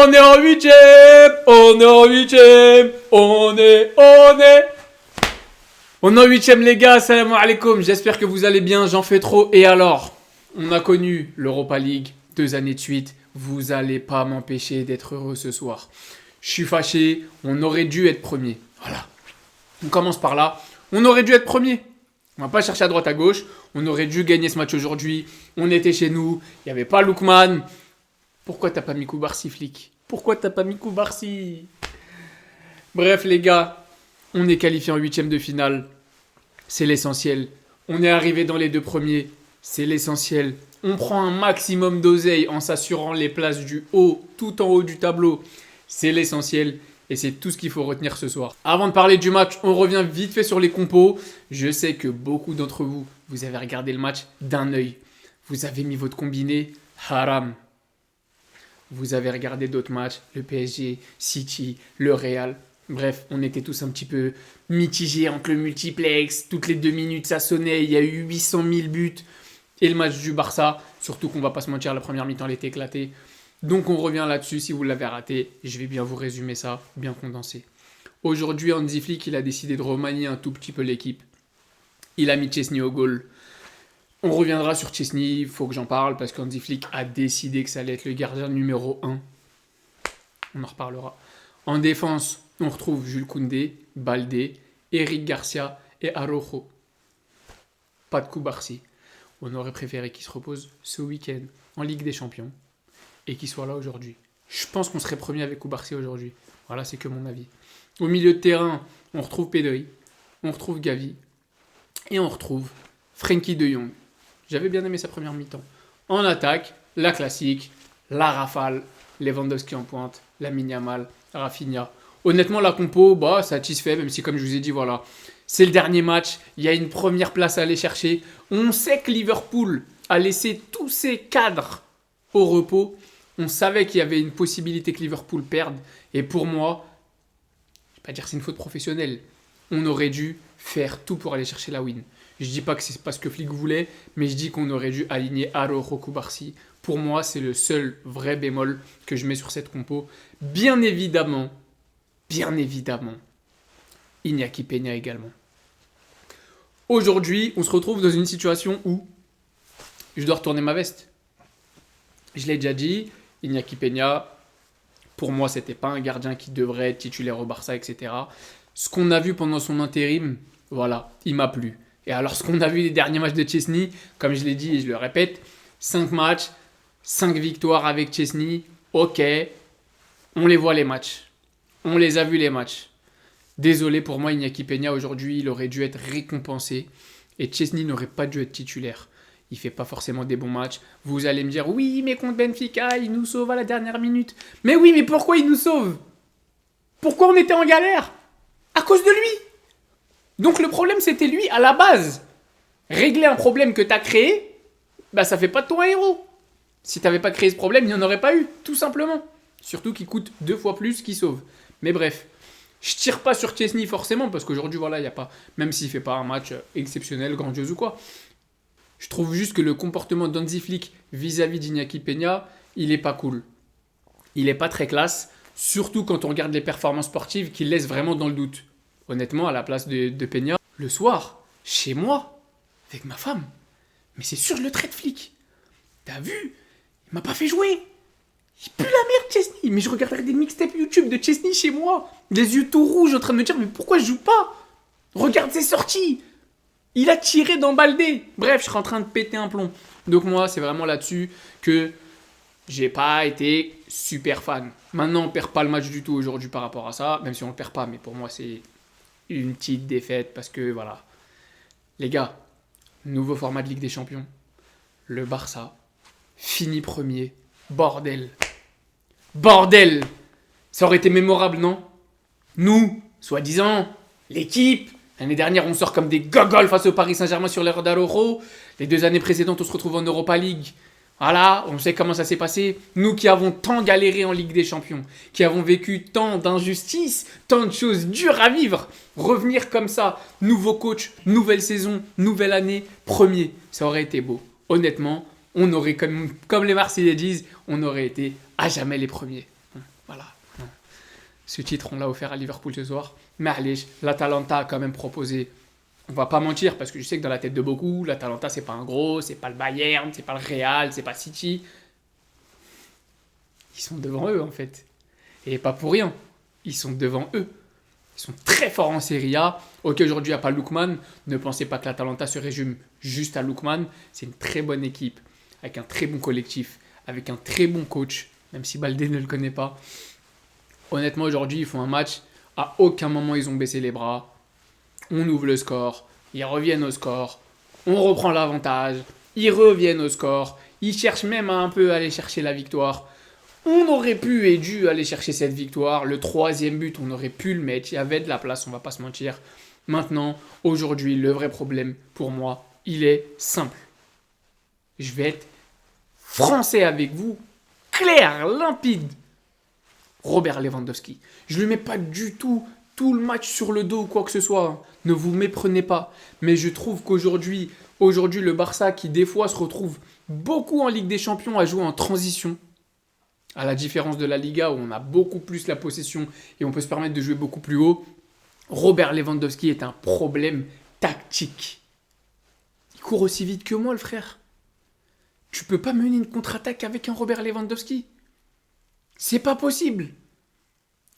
On est en huitième. On est en huitième. On est en huitième les gars, salam alaikum, j'espère que vous allez bien, j'en fais trop. Et alors, on a connu l'Europa League 2 années de suite, vous allez pas m'empêcher d'être heureux ce soir. Je suis fâché, on aurait dû être premier. Voilà, on commence par là, on aurait dû être premier. On va pas chercher à droite à gauche, on aurait dû gagner ce match aujourd'hui, on était chez nous, il n'y avait pas Lookman. Pourquoi t'as pas mis Koubarsi, flic? Pourquoi t'as pas mis Koubarsi? Bref les gars, on est qualifié en huitième de finale. C'est l'essentiel. On est arrivé dans les deux premiers. C'est l'essentiel. On prend un maximum d'oseille en s'assurant les places du haut, tout en haut du tableau. C'est l'essentiel. Et c'est tout ce qu'il faut retenir ce soir. Avant de parler du match, on revient vite fait sur les compos. Je sais que beaucoup d'entre vous, vous avez regardé le match d'un œil. Vous avez mis votre combiné haram. Vous avez regardé d'autres matchs, le PSG, City, le Real. Bref, on était tous un petit peu mitigés entre le multiplex. Toutes les 2 minutes, ça sonnait. Il y a eu 800 000 buts. Et le match du Barça, surtout qu'on va pas se mentir, la première mi-temps, elle était éclatée. Donc on revient là-dessus. Si vous l'avez raté, je vais bien vous résumer ça, bien condensé. Aujourd'hui, Hansi Flick, il a décidé de remanier un tout petit peu l'équipe. Il a mis Szczęsny au goal. On reviendra sur Szczęsny, il faut que j'en parle, parce qu'Hansi Flick a décidé que ça allait être le gardien numéro 1. On en reparlera. En défense, on retrouve Jules Koundé, Baldé, Eric Garcia et Araujo. Pas de Koubarsi. On aurait préféré qu'il se repose ce week-end en Ligue des Champions et qu'il soit là aujourd'hui. Je pense qu'on serait premier avec Koubarsi aujourd'hui. Voilà, c'est que mon avis. Au milieu de terrain, on retrouve Pedri, on retrouve Gavi et on retrouve Frenkie de Jong. J'avais bien aimé sa première mi-temps. En attaque, la classique, la rafale, Lewandowski en pointe, Lamine Yamal, Rafinha. Honnêtement, la compo, satisfait, même si, comme je vous ai dit, voilà, c'est le dernier match. Il y a une première place à aller chercher. On sait que Liverpool a laissé tous ses cadres au repos. On savait qu'il y avait une possibilité que Liverpool perde. Et pour moi, je ne vais pas dire que c'est une faute professionnelle. On aurait dû faire tout pour aller chercher la win. Je ne dis pas que c'est pas ce que Flick voulait, mais je dis qu'on aurait dû aligner Araujo, Koubarsi. Pour moi, c'est le seul vrai bémol que je mets sur cette compo. Bien évidemment, Iñaki Peña également. Aujourd'hui, on se retrouve dans une situation où je dois retourner ma veste. Je l'ai déjà dit, Iñaki Peña, pour moi, c'était pas un gardien qui devrait être titulaire au Barça, etc. Ce qu'on a vu pendant son intérim, voilà, il m'a plu. Et alors, ce qu'on a vu les derniers matchs de Szczęsny, comme je l'ai dit et je le répète, 5 matchs, 5 victoires avec Szczęsny, ok, on les voit les matchs. On les a vus les matchs. Désolé pour moi, Iñaki Peña, aujourd'hui, il aurait dû être récompensé. Et Szczęsny n'aurait pas dû être titulaire. Il fait pas forcément des bons matchs. Vous allez me dire, oui, mais contre Benfica, il nous sauve à la dernière minute. Mais oui, mais pourquoi il nous sauve? Pourquoi on était en galère? À cause de lui. Donc le problème, c'était lui à la base. Régler un problème que tu as créé, ça fait pas de toi un héros. Si tu n'avais pas créé ce problème, il n'y en aurait pas eu, tout simplement. Surtout qu'il coûte 2 fois plus qu'il sauve. Mais bref, je tire pas sur Szczęsny forcément, parce qu'aujourd'hui, voilà, il n'y a pas, même s'il fait pas un match exceptionnel, grandiose ou quoi, je trouve juste que le comportement d'Hansi Flick vis-à-vis d'Iñaki Peña, il est pas cool. Il est pas très classe, surtout quand on regarde les performances sportives qui laissent vraiment dans le doute. Honnêtement, à la place de Peña, le soir, chez moi, avec ma femme, mais c'est sûr, je le traite Flick. T'as vu? Il m'a pas fait jouer. Il pue la merde, Szczęsny. Mais je regardais des mixtapes YouTube de Szczęsny chez moi. Les yeux tout rouges en train de me dire, mais pourquoi je joue pas? Regarde ses sorties. Il a tiré dans Baldé. Bref, je serais en train de péter un plomb. Donc moi, c'est vraiment là-dessus que j'ai pas été super fan. Maintenant, on perd pas le match du tout aujourd'hui par rapport à ça. Même si on le perd pas, mais pour moi, c'est une petite défaite parce que, voilà. Les gars, nouveau format de Ligue des Champions. Le Barça finit premier. Bordel. Ça aurait été mémorable, non? Nous, soi-disant, l'équipe, l'année dernière, on sort comme des gogoles face au Paris Saint-Germain sur l'ère d'Araujo. Les 2 années précédentes, on se retrouve en Europa League. Voilà, on sait comment ça s'est passé. Nous qui avons tant galéré en Ligue des Champions, qui avons vécu tant d'injustices, tant de choses dures à vivre, revenir comme ça, nouveau coach, nouvelle saison, nouvelle année, premier, ça aurait été beau. Honnêtement, on aurait, comme les Marseillais disent, on aurait été à jamais les premiers. Ce titre, on l'a offert à Liverpool ce soir. Mais allez, l'Atalanta a quand même proposé. On va pas mentir, parce que je sais que dans la tête de beaucoup, l'Atalanta, c'est pas un gros, c'est pas le Bayern, c'est pas le Real, c'est pas City. Ils sont devant eux, en fait. Et pas pour rien. Ils sont devant eux. Ils sont très forts en Serie A. Ok, aujourd'hui, il n'y a pas Lookman. Ne pensez pas que l'Atalanta se résume juste à Lookman. C'est une très bonne équipe, avec un très bon collectif, avec un très bon coach, même si Baldé ne le connaît pas. Honnêtement, aujourd'hui, ils font un match. À aucun moment, ils ont baissé les bras. On ouvre le score. Ils reviennent au score. On reprend l'avantage. Ils reviennent au score. Ils cherchent même à un peu aller chercher la victoire. On aurait pu et dû aller chercher cette victoire. Le troisième but, on aurait pu le mettre. Il y avait de la place, on va pas se mentir. Maintenant, aujourd'hui, le vrai problème pour moi, il est simple. Je vais être français avec vous, clair, limpide. Robert Lewandowski. Je ne lui mets pas du tout le match sur le dos ou quoi que ce soit. Ne vous méprenez pas. Mais je trouve qu'aujourd'hui, le Barça, qui des fois se retrouve beaucoup en Ligue des Champions à jouer en transition, à la différence de la Liga où on a beaucoup plus la possession et on peut se permettre de jouer beaucoup plus haut, Robert Lewandowski est un problème tactique. Il court aussi vite que moi, le frère. Tu peux pas mener une contre-attaque avec un Robert Lewandowski. C'est pas possible.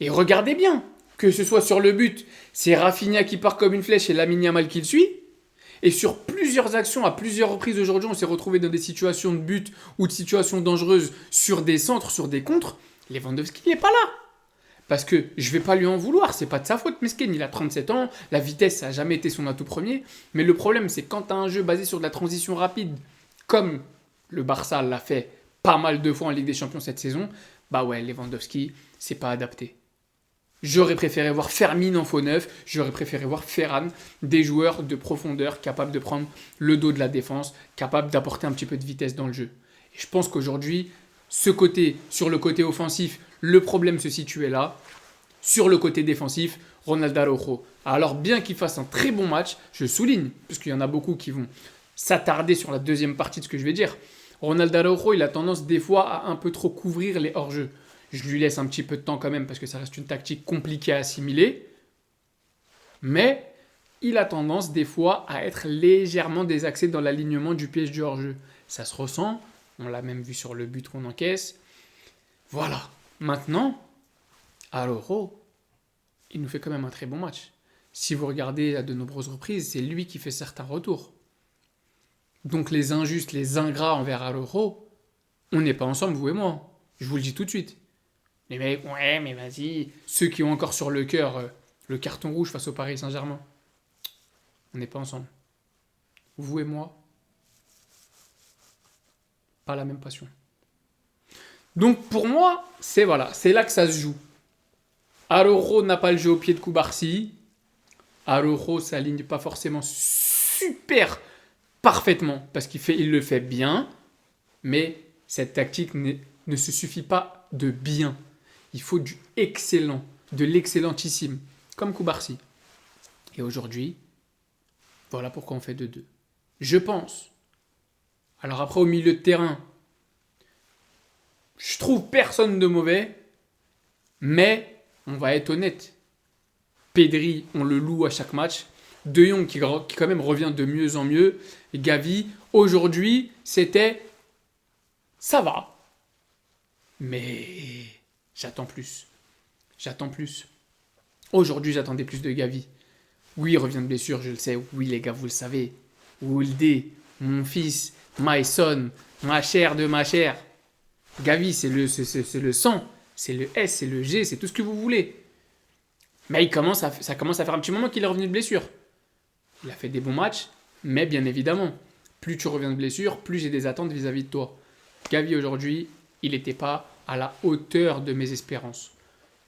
Et regardez bien, que ce soit sur le but, c'est Rafinha qui part comme une flèche et Lamine Yamal qui le suit. Et sur plusieurs actions, à plusieurs reprises aujourd'hui, on s'est retrouvé dans des situations de but ou de situations dangereuses sur des centres, sur des contres. Lewandowski, il n'est pas là. Parce que je ne vais pas lui en vouloir, c'est pas de sa faute, Meskin, il a 37 ans, la vitesse, ça n'a jamais été son atout premier. Mais le problème, c'est quand tu as un jeu basé sur de la transition rapide, comme le Barça l'a fait pas mal de fois en Ligue des Champions cette saison, bah ouais, Lewandowski, c'est pas adapté. J'aurais préféré voir Fermin en faux neuf, j'aurais préféré voir Ferran, des joueurs de profondeur capables de prendre le dos de la défense, capables d'apporter un petit peu de vitesse dans le jeu. Et je pense qu'aujourd'hui, sur le côté offensif, le problème se situait là. Sur le côté défensif, Ronald Araujo. Alors bien qu'il fasse un très bon match, je souligne, parce qu'il y en a beaucoup qui vont s'attarder sur la deuxième partie de ce que je vais dire. Ronald Araujo, il a tendance des fois à un peu trop couvrir les hors-jeux. Je lui laisse un petit peu de temps quand même parce que ça reste une tactique compliquée à assimiler. Mais il a tendance des fois à être légèrement désaxé dans l'alignement du piège du hors-jeu. Ça se ressent, on l'a même vu sur le but qu'on encaisse. Voilà. Maintenant, Araujo, il nous fait quand même un très bon match. Si vous regardez à de nombreuses reprises, c'est lui qui fait certains retours. Donc les injustes, les ingrats envers Araujo, on n'est pas ensemble, vous et moi. Je vous le dis tout de suite. Les mecs, ouais, mais vas-y. Ceux qui ont encore sur le cœur le carton rouge face au Paris Saint-Germain, on n'est pas ensemble. Vous et moi, pas la même passion. Donc pour moi, c'est là que ça se joue. Araujo n'a pas le jeu au pied de Koubarsi. Araujo s'aligne pas forcément super parfaitement parce il le fait bien, mais cette tactique ne se suffit pas de bien. Il faut du excellent, de l'excellentissime, comme Koubarsi. Et aujourd'hui, voilà pourquoi on fait 2-2. Je pense. Alors après, au milieu de terrain, je trouve personne de mauvais, mais on va être honnête. Pedri, on le loue à chaque match. De Jong qui quand même revient de mieux en mieux. Et Gavi, aujourd'hui, c'était... Ça va. Mais j'attends plus. Aujourd'hui, j'attendais plus de Gavi. Oui, il revient de blessure, je le sais. Oui, les gars, vous le savez. Woldé, mon fils, my son, ma chair de ma chair. Gavi, c'est le sang, c'est le S, c'est le G, c'est tout ce que vous voulez. Mais ça commence à faire un petit moment qu'il est revenu de blessure. Il a fait des bons matchs, mais bien évidemment, plus tu reviens de blessure, plus j'ai des attentes vis-à-vis de toi. Gavi, aujourd'hui, il n'était pas à la hauteur de mes espérances.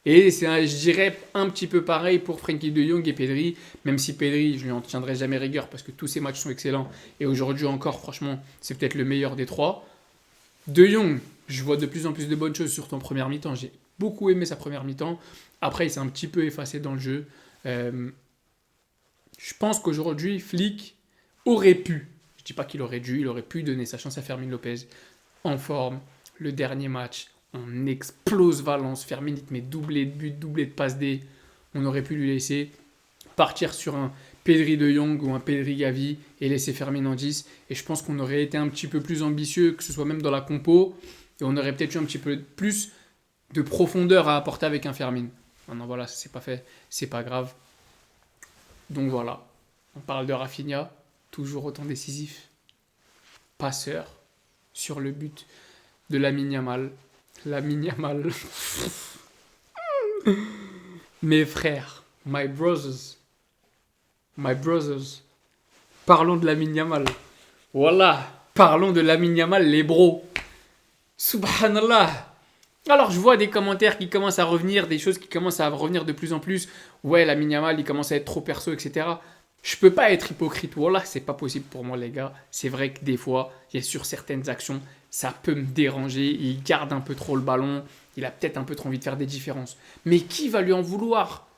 Et je dirais un petit peu pareil pour Frenkie de Jong et Pedri, même si Pedri, je lui en tiendrai jamais rigueur parce que tous ses matchs sont excellents. Et aujourd'hui encore, franchement, c'est peut-être le meilleur des trois. De Jong, je vois de plus en plus de bonnes choses sur ton première mi-temps. J'ai beaucoup aimé sa première mi-temps. Après, il s'est un petit peu effacé dans le jeu. Je pense qu'aujourd'hui, Flick aurait pu, je ne dis pas qu'il aurait dû, il aurait pu donner sa chance à Fermin Lopez en forme. Le dernier match, On explose Valence. Fermin, il te met doublé de but, doublé de passe D. On aurait pu lui laisser partir sur un Pedri de Jong ou un Pedri Gavi et laisser Fermin en 10. Et je pense qu'on aurait été un petit peu plus ambitieux, que ce soit même dans la compo. Et on aurait peut-être eu un petit peu plus de profondeur à apporter avec un Fermin. Maintenant, voilà, ça s'est pas fait. C'est pas grave. Donc voilà. On parle de Rafinha. Toujours autant décisif. Passeur sur le but de Lamine Yamal. Lamine Yamal. Mes frères. My brothers. My brothers. Parlons de Lamine Yamal. Voilà. Parlons de Lamine Yamal, les bros. Subhanallah. Alors, je vois des commentaires qui commencent à revenir, des choses qui commencent à revenir de plus en plus. Ouais, Lamine Yamal, il commence à être trop perso, etc. Je peux pas être hypocrite. Voilà, c'est pas possible pour moi, les gars. C'est vrai que des fois, il y a sur certaines actions, ça peut me déranger. Il garde un peu trop le ballon. Il a peut-être un peu trop envie de faire des différences. Mais qui va lui en vouloir?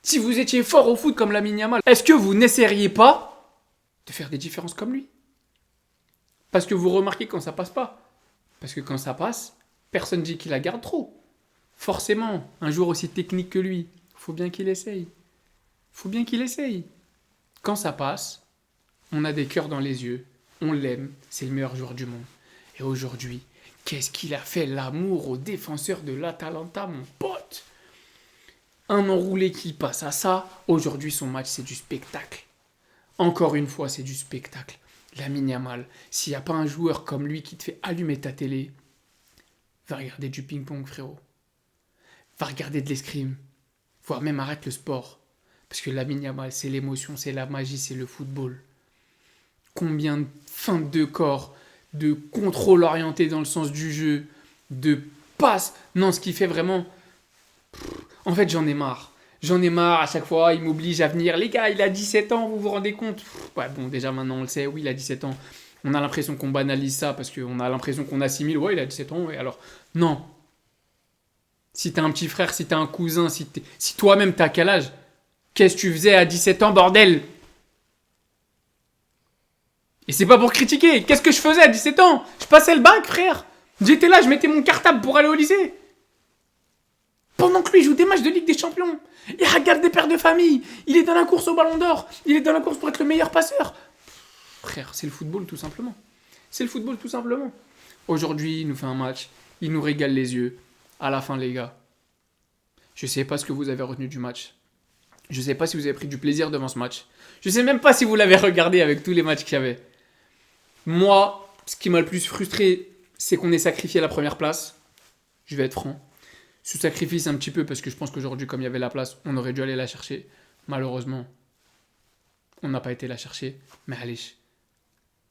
Si vous étiez fort au foot comme Lamine Yamal, est-ce que vous n'essaieriez pas de faire des différences comme lui? Parce que vous remarquez quand ça passe pas. Parce que quand ça passe, personne dit qu'il la garde trop. Forcément, un joueur aussi technique que lui, faut bien qu'il essaye. Faut bien qu'il essaye. Quand ça passe, on a des cœurs dans les yeux. On l'aime, c'est le meilleur joueur du monde. Et aujourd'hui, qu'est-ce qu'il a fait l'amour aux défenseurs de l'Atalanta, mon pote? Un enroulé qui passe à ça. Aujourd'hui, son match, c'est du spectacle. Encore une fois, c'est du spectacle. Lamine Yamal, s'il n'y a pas un joueur comme lui qui te fait allumer ta télé, va regarder du ping-pong, frérot. Va regarder de l'escrime. Voire même arrête le sport. Parce que Lamine Yamal, c'est l'émotion, c'est la magie, c'est le football. Combien de feintes de corps, de contrôle orienté dans le sens du jeu, de passes. Non, ce qui fait vraiment... En fait, j'en ai marre. J'en ai marre, à chaque fois, il m'oblige à venir. Les gars, il a 17 ans, vous vous rendez compte? Ouais, bon, déjà maintenant, on le sait, oui, il a 17 ans. On a l'impression qu'on banalise ça parce qu'on a l'impression qu'on assimile. Ouais, il a 17 ans, ouais, alors... Non. Si t'as un petit frère, si t'as un cousin, si toi-même t'as quel âge? Qu'est-ce que tu faisais à 17 ans, bordel? Et c'est pas pour critiquer. Qu'est-ce que je faisais à 17 ans? Je passais le bac, frère. J'étais là, je mettais mon cartable pour aller au lycée. Pendant que lui joue des matchs de Ligue des Champions. Il regarde des pères de famille. Il est dans la course au Ballon d'Or. Il est dans la course pour être le meilleur passeur. Frère, c'est le football tout simplement. C'est le football tout simplement. Aujourd'hui, il nous fait un match. Il nous régale les yeux. À la fin, les gars, je sais pas ce que vous avez retenu du match. Je sais pas si vous avez pris du plaisir devant ce match. Je sais même pas si vous l'avez regardé avec tous les matchs qu'il y avait. Moi, ce qui m'a le plus frustré, c'est qu'on ait sacrifié la première place. Je vais être franc. Ce sacrifice un petit peu parce que je pense qu'aujourd'hui, comme il y avait la place, on aurait dû aller la chercher. Malheureusement, on n'a pas été la chercher. Mais allez,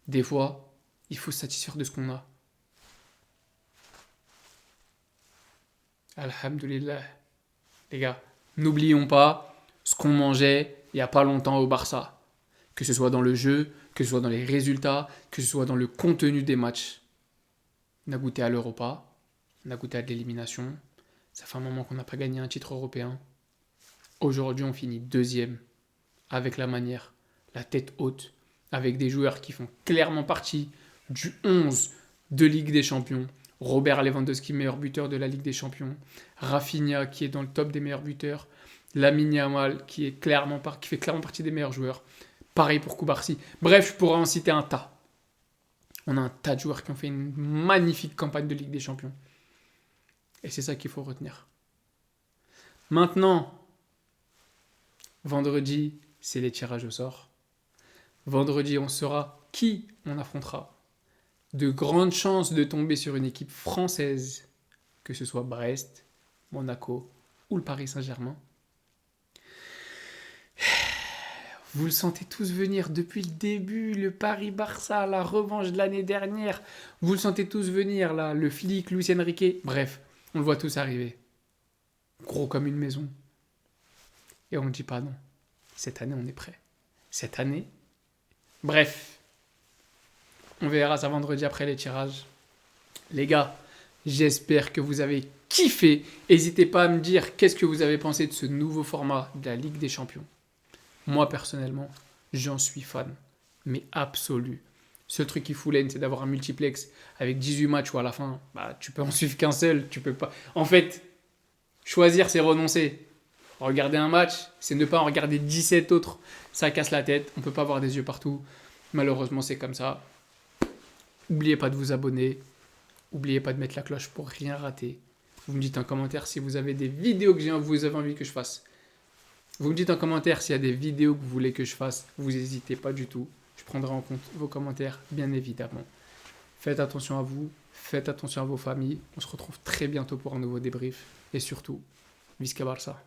des fois, il faut se satisfaire de ce qu'on a. Alhamdulillah. Les gars, n'oublions pas ce qu'on mangeait il n'y a pas longtemps au Barça. Que ce soit dans le jeu, que ce soit dans les résultats, que ce soit dans le contenu des matchs. On a goûté à l'Europa, on a goûté à de l'élimination. Ça fait un moment qu'on n'a pas gagné un titre européen. Aujourd'hui, on finit deuxième, avec la manière, la tête haute, avec des joueurs qui font clairement partie du 11 de Ligue des Champions. Robert Lewandowski, meilleur buteur de la Ligue des Champions. Rafinha, qui est dans le top des meilleurs buteurs. Lamine Yamal, qui fait clairement partie des meilleurs joueurs. Pareil pour Koubarsi. Bref, je pourrais en citer un tas. On a un tas de joueurs qui ont fait une magnifique campagne de Ligue des Champions. Et c'est ça qu'il faut retenir. Maintenant, vendredi, c'est les tirages au sort. Vendredi, on saura qui on affrontera. De grandes chances de tomber sur une équipe française, que ce soit Brest, Monaco ou le Paris Saint-Germain. Vous le sentez tous venir depuis le début, le Paris-Barça, la revanche de l'année dernière. Vous le sentez tous venir, là, le flic, Luis Enrique. Bref, on le voit tous arriver. Gros comme une maison. Et on ne dit pas non. Cette année, on est prêt. Cette année. Bref. On verra ça vendredi après les tirages. Les gars, j'espère que vous avez kiffé. N'hésitez pas à me dire qu'est-ce que vous avez pensé de ce nouveau format de la Ligue des Champions. Moi, personnellement, j'en suis fan. Mais absolu. Seul truc qui fout l'aine, c'est d'avoir un multiplex avec 18 matchs où à la fin, bah, tu peux en suivre qu'un seul. Tu peux pas. En fait, choisir, c'est renoncer. Regarder un match, c'est ne pas en regarder 17 autres. Ça casse la tête. On peut pas avoir des yeux partout. Malheureusement, c'est comme ça. N'oubliez pas de vous abonner. N'oubliez pas de mettre la cloche pour rien rater. Vous me dites en commentaire si vous avez des vidéos que vous avez envie que je fasse. Vous me dites en commentaire s'il y a des vidéos que vous voulez que je fasse. Vous n'hésitez pas du tout. Je prendrai en compte vos commentaires, bien évidemment. Faites attention à vous. Faites attention à vos familles. On se retrouve très bientôt pour un nouveau débrief. Et surtout, Visca Barça.